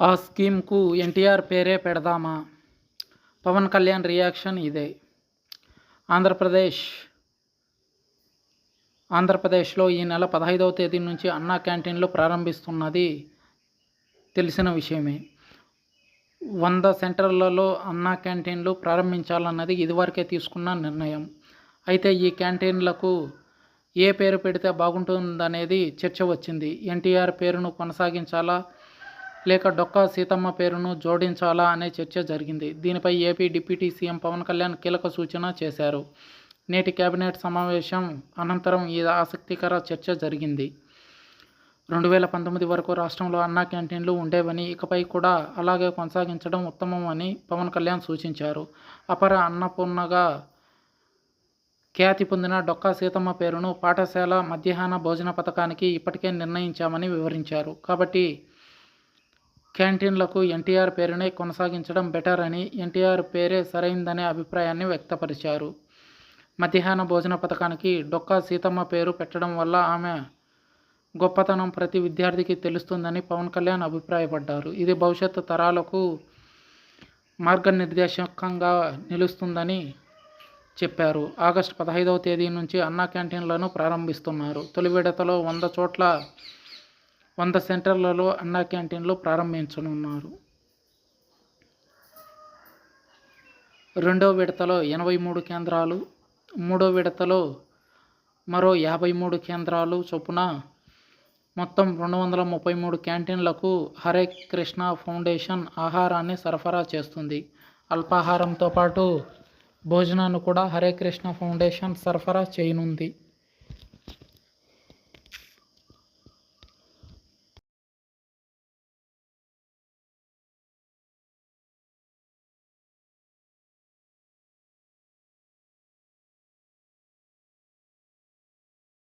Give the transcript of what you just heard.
ఆ స్కీమ్కు ఎన్టీఆర్ పేరే పెడదామా? పవన్ కళ్యాణ్ రియాక్షన్ ఇదే. ఆంధ్రప్రదేశ్లో ఈ నెల 15వ తేదీ నుంచి అన్నా క్యాంటీన్లు ప్రారంభిస్తున్నది తెలిసిన విషయమే. 100 సెంటర్లలో అన్నా క్యాంటీన్లు ప్రారంభించాలన్నది ఇదివరకే తీసుకున్న నిర్ణయం. అయితే ఈ క్యాంటీన్లకు ఏ పేరు పెడితే బాగుంటుందనేది చర్చ వచ్చింది. ఎన్టీఆర్ పేరును కొనసాగించాలా లేక డొక్కా సీతమ్మ పేరును జోడించాలా అనే చర్చ జరిగింది. దీనిపై AP deputy CM Pawan Kalyan కీలక సూచన చేశారు. నేటి కేబినెట్ సమావేశం అనంతరం ఈ ఆసక్తికర చర్చ జరిగింది. 2019 వరకు రాష్ట్రంలో అన్నా క్యాంటీన్లు ఉండేవని, ఇకపై కూడా అలాగే కొనసాగించడం ఉత్తమం అని పవన్ కళ్యాణ్ సూచించారు. అపర అన్నపూర్ణగా ఖ్యాతి పొందిన డొక్కా సీతమ్మ పేరును పాఠశాల మధ్యాహ్న భోజన పథకానికి ఇప్పటికే నిర్ణయించామని వివరించారు. కాబట్టి క్యాంటీన్లకు ఎన్టీఆర్ పేరునే కొనసాగించడం బెటర్ అని, ఎన్టీఆర్ పేరే సరైందనే అభిప్రాయాన్ని వ్యక్తపరిచారు. మధ్యాహ్న భోజన పథకానికి డొక్కా సీతమ్మ పేరు పెట్టడం వల్ల ఆమె గొప్పతనం ప్రతి విద్యార్థికి తెలుస్తుందని పవన్ కళ్యాణ్ అభిప్రాయపడ్డారు. ఇది భవిష్యత్తు తరాలకు మార్గనిర్దేశకంగా నిలుస్తుందని చెప్పారు. ఆగస్టు 15వ తేదీ నుంచి అన్నా క్యాంటీన్లను ప్రారంభిస్తున్నారు. తొలి విడతలో 100 సెంటర్లలో అన్నా క్యాంటీన్లు ప్రారంభించనున్నారు. రెండో విడతలో 83 కేంద్రాలు, మూడో విడతలో మరో 53 కేంద్రాలు చొప్పున మొత్తం 233 క్యాంటీన్లకు హరే కృష్ణ ఫౌండేషన్ ఆహారాన్ని సరఫరా చేస్తుంది. అల్పాహారంతో పాటు భోజనాన్ని కూడా హరే కృష్ణ ఫౌండేషన్ సరఫరా చేయనుంది.